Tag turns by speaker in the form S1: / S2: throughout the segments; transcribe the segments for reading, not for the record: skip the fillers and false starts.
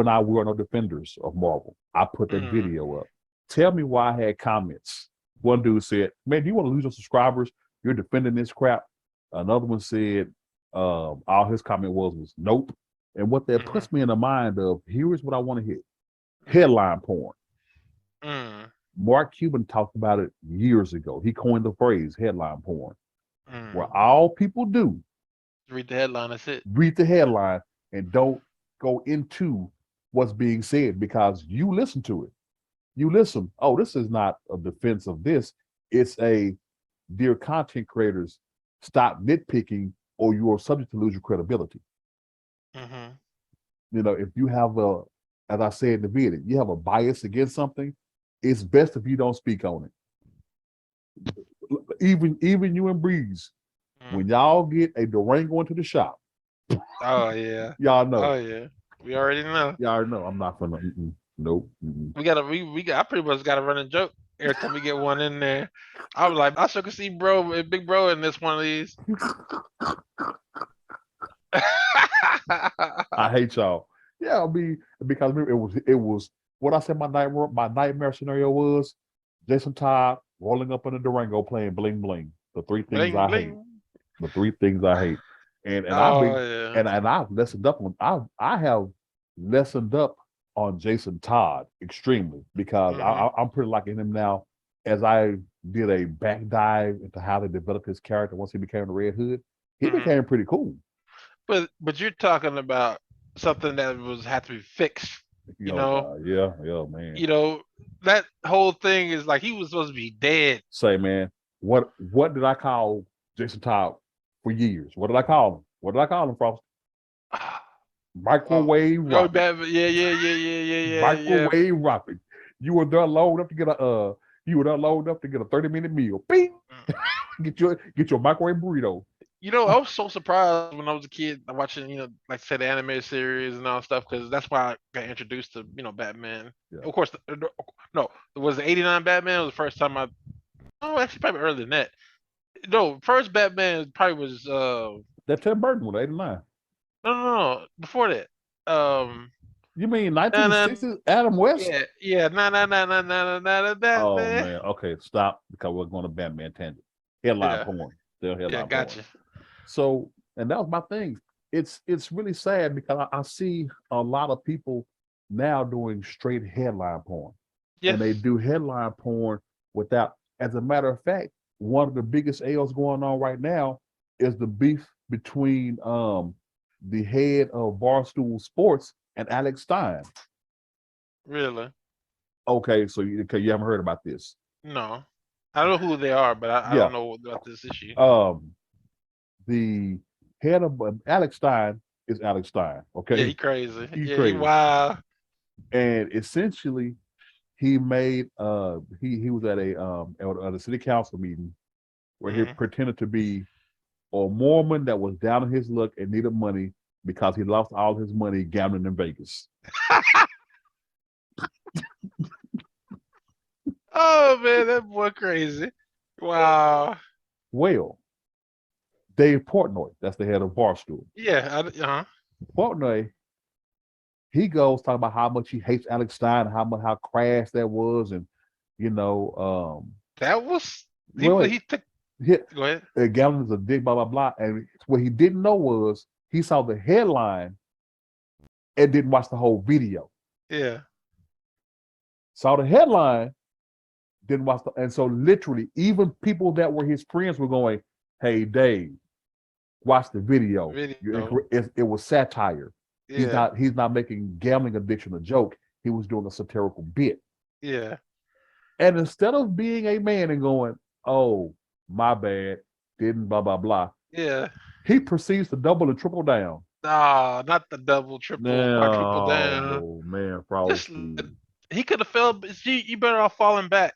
S1: and I, we are no defenders of Marvel. I put that
S2: Mm.
S1: video up. Tell me why I had comments. One dude said, "Man, do you want to lose your subscribers? You're defending this crap." Another one said, all his comment was nope. And what that
S2: Mm.
S1: puts me in the mind of, here is what I want to hit.
S2: Mm.
S1: Headline porn.
S2: Mm.
S1: Mark Cuban talked about it years ago. He coined the phrase headline porn, where
S2: Mm.
S1: all people do
S2: Read the headline. That's it.
S1: read the headline and don't go into what's being said because you listen to it. You listen, oh, this is not a defense of this. It's a, dear content creators, stop nitpicking or you are subject to lose your credibility.
S2: Mm-hmm.
S1: If you have as I said in the video, you have a bias against something, it's best if you don't speak on it. Even you and Breeze,
S2: Mm.
S1: when y'all get a Durango into the shop,
S2: Oh yeah.
S1: y'all know.
S2: Oh yeah. We already know.
S1: Y'all already know. I'm not gonna. Nope.
S2: I pretty much got a running joke every time we get one in there. I was like, I sure could see bro, big bro in this one of these.
S1: I hate y'all. Yeah, because it was what I said. My nightmare scenario was Jason Todd rolling up in a Durango playing bling bling. The three things
S2: Bling
S1: I hate.
S2: bling.
S1: The three things I hate. And I've
S2: Oh
S1: been
S2: yeah.
S1: and I've lessened up on I have lessened up on Jason Todd extremely because
S2: Hmm.
S1: I'm pretty liking him now. As I did a back dive into how they developed his character once he became the Red Hood, he
S2: Hmm.
S1: became pretty cool.
S2: But you're talking about something that was had to be fixed. You
S1: Oh
S2: know,
S1: God, yeah, man.
S2: you know that whole thing is like he was supposed to be dead.
S1: Say, man, what did I call Jason Todd for years? What did I call him? What did I call him, Frost?
S2: Oh,
S1: Microwave
S2: oh,
S1: Robin.
S2: bad. Yeah, yeah, yeah, yeah, yeah, yeah,
S1: Microwave Robin. You were there long enough to get a 30-minute meal. Bing!
S2: yeah.
S1: Get your microwave burrito.
S2: You know, I was so surprised when I was a kid watching, like I said, the animated series and all stuff, because that's why I got introduced to, Batman.
S1: Yeah.
S2: Of course, no, it was the '89 Batman. It was the first time oh, actually, probably earlier than that. No, first Batman probably was,
S1: That Tim Burton one, 89.
S2: no, no, no, before that. Um,
S1: You mean
S2: nah, nah,
S1: 1960s Adam West?
S2: yeah, yeah, nah, nah, nah, nah, nah, nah, nah,
S1: Oh
S2: Batman.
S1: man. Okay, stop because we're going to Batman tangent. Headline
S2: Yeah,
S1: porn. Still
S2: yeah,
S1: headline porn.
S2: gotcha.
S1: So, and that was my thing. It's really sad because I see a lot of people now doing straight headline porn, and
S2: Yes.
S1: they do headline porn without. As a matter of fact, one of the biggest L's going on right now is the beef between the head of Barstool Sports and Alex Stein.
S2: Really?
S1: Okay, so you haven't heard about this?
S2: No. I don't know who they are, but I
S1: Yeah.
S2: don't know about this issue.
S1: Um, the head of Alex Stein is Alex Stein.
S2: Yeah,
S1: Okay,
S2: he crazy.
S1: he's
S2: Yeah, he
S1: crazy.
S2: wild.
S1: And essentially he made he was at a city council meeting where he
S2: Hmm.
S1: pretended to be a Mormon that was down on his luck and needed money because he lost all his money gambling in Vegas.
S2: Oh man, that boy crazy. Wow.
S1: Well, Dave Portnoy, that's the head of Barstool.
S2: Yeah. Uh-huh.
S1: Portnoy, he goes talking about how much he hates Alex Stein, how crass that was, and you know,
S2: That was
S1: wait, wait,
S2: he took.
S1: he,
S2: Go ahead.
S1: Gambling is a dick, blah blah blah. And what he didn't know was he saw the headline and didn't watch the whole video.
S2: Yeah.
S1: Saw the headline, didn't watch and so literally even people that were his friends were going, "Hey Dave, watch the video.
S2: Video.
S1: It was satire. He's
S2: Yeah.
S1: not he's not making gambling addiction a joke. He was doing a satirical bit."
S2: Yeah.
S1: And instead of being a man and going, "Oh, my bad, didn't blah blah blah,"
S2: Yeah.
S1: he proceeds to double and triple down.
S2: Nah, not the double, triple, quadruple down.
S1: No, man,
S2: Just
S1: Frosty.
S2: he could have fell. You better off falling back.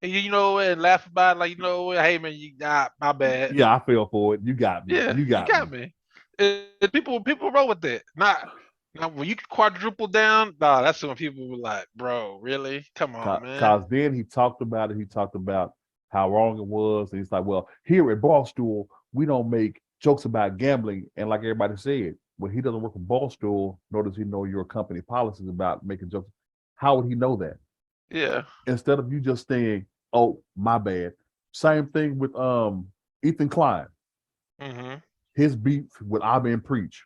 S2: And and laugh about it, like, hey man, my bad.
S1: Yeah, I fell for it. You got me.
S2: Yeah,
S1: You
S2: you
S1: got me.
S2: got me. People roll with that. Not now when you quadruple down, nah, that's when people were like, bro, really? Come on, man.
S1: Because then he talked about it. He talked about how wrong it was. And he's like, well, here at Barstool, we don't make jokes about gambling. And like everybody said, Well, he doesn't work for Barstool, nor does he know your company policies about making jokes. How would he know that?
S2: Yeah.
S1: Instead of you just saying, "Oh, my bad." Same thing with Ethan Klein.
S2: Mm-hmm.
S1: His beef with I Been Preach.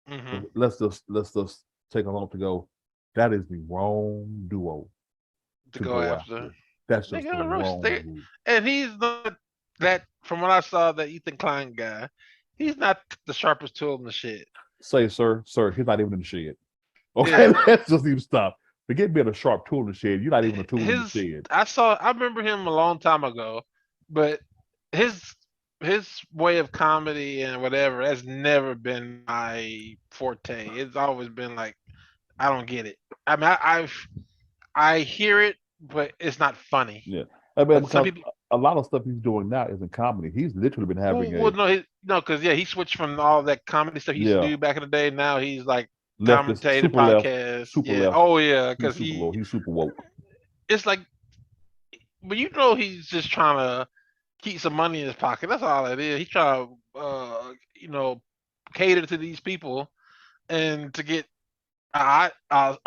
S2: Mm-hmm.
S1: Let's just take a moment to go. That is the wrong duo
S2: To
S1: to
S2: go
S1: go
S2: after.
S1: after. That's
S2: They
S1: just the
S2: got roast
S1: wrong
S2: there.
S1: dude.
S2: And he's not that from what I saw, that Ethan Klein guy, he's not the sharpest tool in the shed.
S1: Say, sir, he's not even in the shed. Okay,
S2: Yeah.
S1: let's just even stop. Forget being a sharp tool in the shed. You're not even a tool in the
S2: His
S1: shed.
S2: I remember him a long time ago, but his his way of comedy and whatever has never been my forte. It's always been like I don't get it. I mean, I hear it, but it's not funny.
S1: Yeah. I mean,
S2: But some
S1: because
S2: people,
S1: a lot of stuff he's doing now isn't comedy. He's literally been having
S2: well,
S1: a
S2: no, no, because yeah, he switched from all that comedy stuff he used to
S1: yeah
S2: do back in the day. Now he's like
S1: leftist,
S2: commentator,
S1: super left,
S2: podcast.
S1: super
S2: Yeah.
S1: left.
S2: Oh yeah,
S1: He's
S2: because
S1: super low. He's super woke.
S2: it's like, but you know, he's just trying to keep some money in his pocket. That's all it is. He's trying to, cater to these people and to get a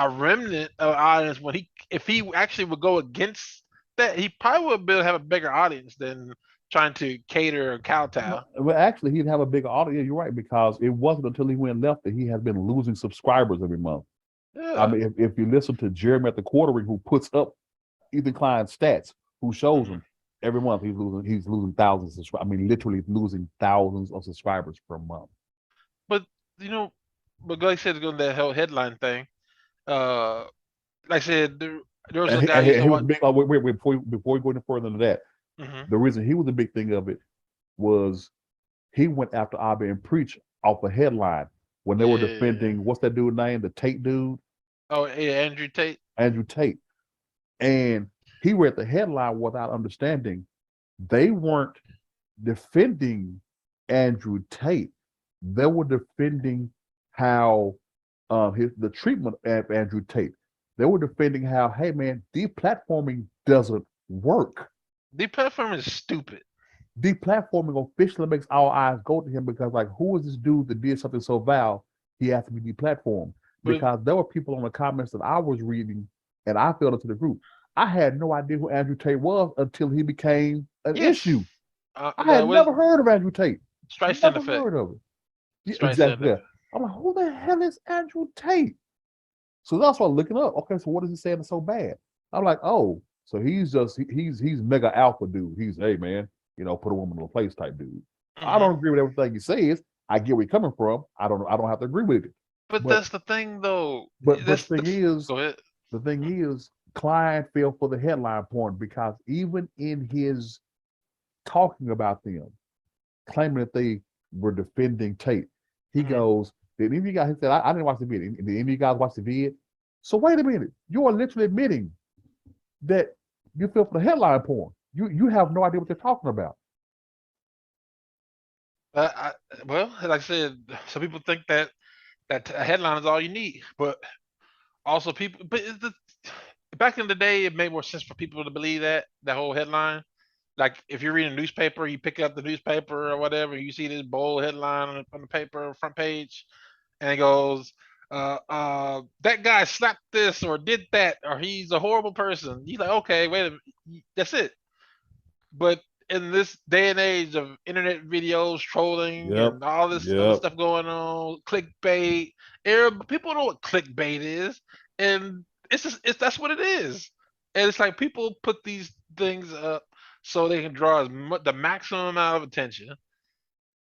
S2: remnant of audience. When if he actually would go against that, he probably would have a bigger audience than trying to cater or kowtow.
S1: Well, actually, he'd have a bigger audience. You're right, because it wasn't until he went left that he has been losing subscribers every month. I
S2: Yeah.
S1: mean, if you listen to Jeremy at the Quartering, who puts up Ethan Klein's stats, who shows
S2: Mhm.
S1: him every month he's losing thousands of subscribers. I mean, literally losing thousands of subscribers per month.
S2: But you know, but like I said, going to that whole headline thing. Uh, like I said, there was
S1: And
S2: a
S1: he,
S2: guy I
S1: and
S2: used
S1: he
S2: to
S1: he was
S2: watch.
S1: big. Oh, wait, before we go any further into that,
S2: Hmm.
S1: the reason he was a big thing of it was he went after Abba and Preach off a headline when they were
S2: Yeah.
S1: defending what's that dude name, the Tate dude,
S2: Oh yeah, Andrew Tate.
S1: Andrew Tate, and he read the headline without understanding they weren't defending Andrew Tate. They were defending how the treatment of Andrew Tate. They were defending how, hey man, deplatforming doesn't work.
S2: The platform is stupid.
S1: Deplatforming officially makes our eyes go to him because, like, who is this dude that did something so vile? He has to be deplatformed.
S2: But
S1: Because there were people on the comments that I was reading, and I fell into the group. I had no idea who Andrew Tate was until he became an
S2: yes,
S1: issue. I
S2: the
S1: had
S2: was
S1: never heard of Andrew Tate.
S2: strikes in
S1: Never
S2: effect.
S1: heard of it. Yeah,
S2: Strikes in
S1: exactly. Yeah.
S2: effect.
S1: I'm like, who the hell is Andrew Tate? So that's why I'm looking up. Okay, so what is he saying that's so bad? I'm like, oh, so he's mega alpha dude. He's, hey man, put a woman in a place type dude. I
S2: Hmm.
S1: don't agree with everything he says. I get where he's coming from. I don't have to agree with it.
S2: But
S1: But
S2: that's the thing, though.
S1: but
S2: That's
S1: the
S2: go ahead.
S1: thing is, Klein fell for the headline porn because even in his talking about them, claiming that they were defending Tate, he
S2: Hmm.
S1: goes, did any of you guys, he said, I didn't watch the video. Did any of you guys watch the vid? So wait a minute. You are literally admitting that you fell for the headline porn. You have no idea what they're talking about.
S2: Well, like I said, some people think that a headline is all you need, but also people. But back in the day, it made more sense for people to believe that whole headline. Like if you're reading a newspaper, you pick up the newspaper or whatever, you see this bold headline on the paper front page, and it goes, that guy slapped this or did that, or he's a horrible person. You're like, okay, wait a minute, that's it. But in this day and age of internet videos, trolling,
S1: Yep.
S2: and all this other
S1: Yep.
S2: stuff going on, clickbait, people know what clickbait is, and it's that's what it is. And it's like people put these things up so they can draw the maximum amount of attention.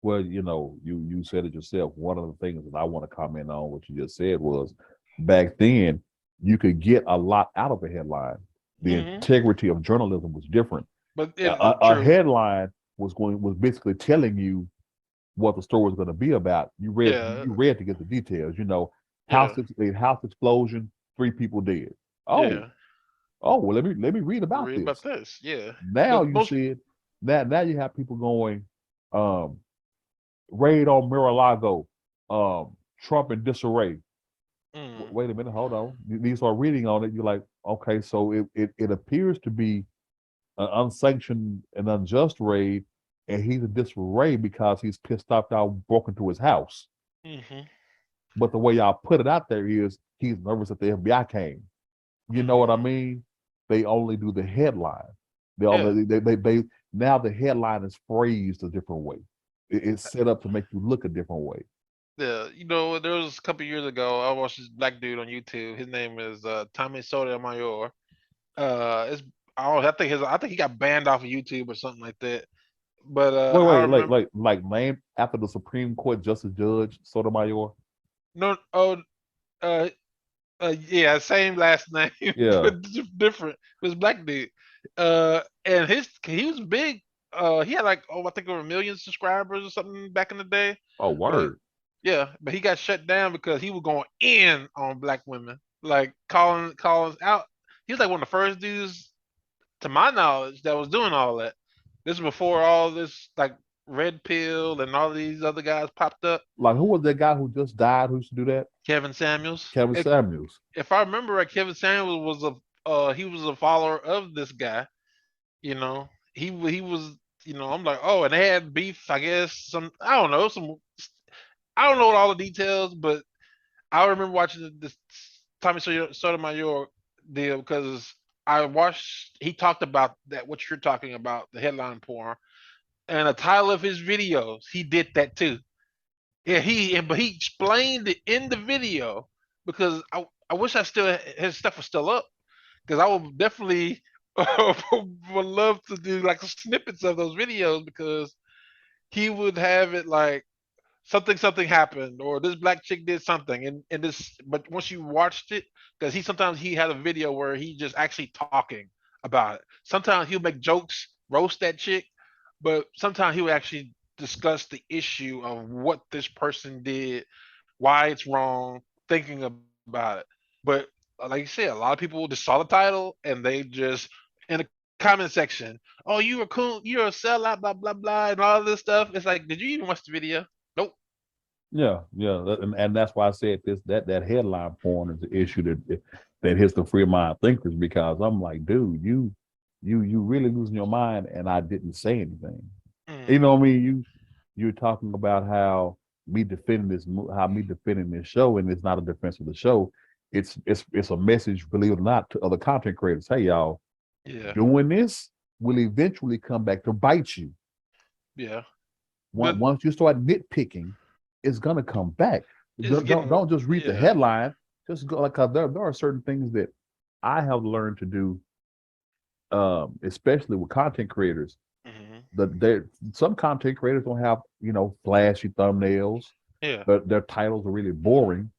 S1: Well, you said it yourself. One of the things that I want to comment on what you just said was back then you could get a lot out of a headline. The
S2: Hmm.
S1: integrity of journalism was different.
S2: But
S1: A
S2: true,
S1: headline was basically telling you what the story was going to be about. You read
S2: yeah,
S1: you read to get the details.
S2: yeah,
S1: House explosion, 3 people dead. Oh,
S2: yeah.
S1: well, let me read about
S2: Read about
S1: this.
S2: this, yeah.
S1: Now
S2: But
S1: you
S2: most,
S1: said now you have people going, um, raid on Mar-a-Lago, Trump in disarray.
S2: mm,
S1: Wait a minute, hold on. You start reading on it, you're like, okay, so it appears to be an unsanctioned and unjust raid, and he's in disarray because he's pissed off that I broke into his house.
S2: hmm
S1: But the way y'all put it out there is he's nervous that the FBI came. You know what I mean? They only do the headline. They now the headline is phrased a different way. It's set up to make you look a different way.
S2: Yeah, you know, there was a couple years ago, I watched this black dude on YouTube. His name is Tommy Sotomayor. It's I think he got banned off of YouTube or something like that. But I
S1: Wait,
S2: remember
S1: like named after the Supreme Court Justice Judge Sotomayor.
S2: no uh yeah, same last name,
S1: Yeah.
S2: but different. It was black dude. And he was big. He had like I think over 1 million subscribers or something back in the day.
S1: Oh,
S2: But
S1: word.
S2: yeah, but he got shut down because he was going in on black women, like calling out. He was like one of the first dudes, to my knowledge, that was doing all that. This is before all this like red pill and all these other guys popped up.
S1: Like, who was that guy who just died who used to do that?
S2: Kevin Samuels.
S1: Kevin Samuels.
S2: If I remember right, Kevin Samuels was he was a follower of this guy. You know, he was. You know, I'm like, oh, and they had beef. I guess I don't know I don't know all the details, but I remember watching this Tommy Sotomayor deal because I watched. He talked about that what you're talking about, the headline porn, and the title of his videos. He did that too. Yeah, but he explained it in the video because I wish his stuff was still up because I would definitely would love to do like snippets of those videos because he would have it like something happened or this black chick did something and this but once you watched it because he had a video where he just actually talking about it. Sometimes he'll make jokes, roast that chick, but sometimes he would actually discuss the issue of what this person did, why it's wrong, thinking about it. But like you said, a lot of people just saw the title and they just in the comment section, oh, you a cool, you're a sellout, blah blah blah, and all this stuff. It's like, did you even watch the video? Nope.
S1: Yeah, and that's why I said that headline porn is the issue that hits the free mind thinkers because I'm like, dude, you really losing your mind, and I didn't say anything. You know what I mean? You're talking about how me defending this show, and it's not a defense of the show. It's a message, believe it or not, to other content creators. Hey, y'all,
S2: Yeah.
S1: doing this will eventually come back to bite you.
S2: Yeah.
S1: Once you start nitpicking, it's gonna come back. Don't just read the headline. Just go like there are certain things that I have learned to do, especially with content creators. Some content creators don't have flashy thumbnails.
S2: Yeah.
S1: Their titles are really boring.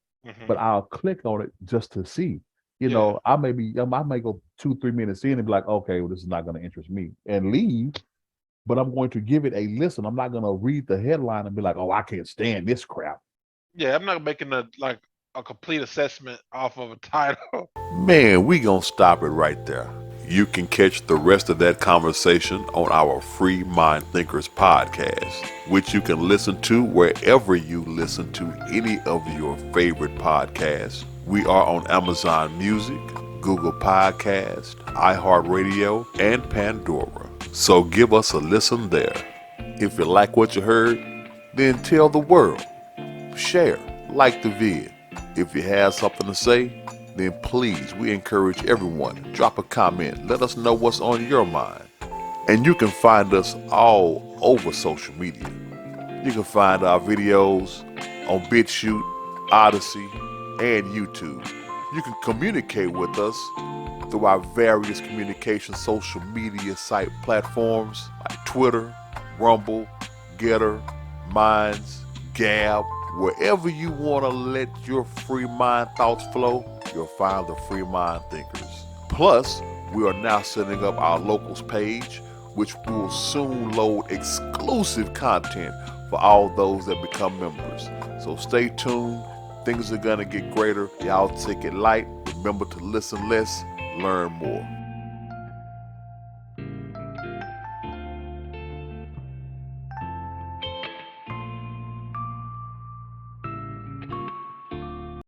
S1: But I'll click on it just to see. I may go 2-3 minutes in and be like, okay, well, this is not going to interest me and leave. But I'm going to give it a listen. I'm not going to read the headline and be like, oh, I can't stand this crap.
S2: Yeah, I'm not making a complete assessment off of a title.
S3: Man, we gonna stop it right there. You can catch the rest of that conversation on our Free Mind Thinkers podcast, which you can listen to wherever you listen to any of your favorite podcasts. We are on Amazon Music, Google Podcast, iHeartRadio, and Pandora. So give us a listen there. If you like what you heard, then tell the world. Share, like the vid. If you have something to say, then please, we encourage everyone, drop a comment. Let us know what's on your mind. And you can find us all over social media. You can find our videos on BitChute, Odyssey, and YouTube. You can communicate with us through our various communication social media site platforms like Twitter, Rumble, Getter, Minds, Gab. Wherever you want to let your free mind thoughts flow, you'll find the Free Mind Thinkers. Plus, we are now setting up our locals page, which will soon load exclusive content for all those that become members. So stay tuned. Things are going to get greater. Y'all take it light. Remember to listen less, learn more.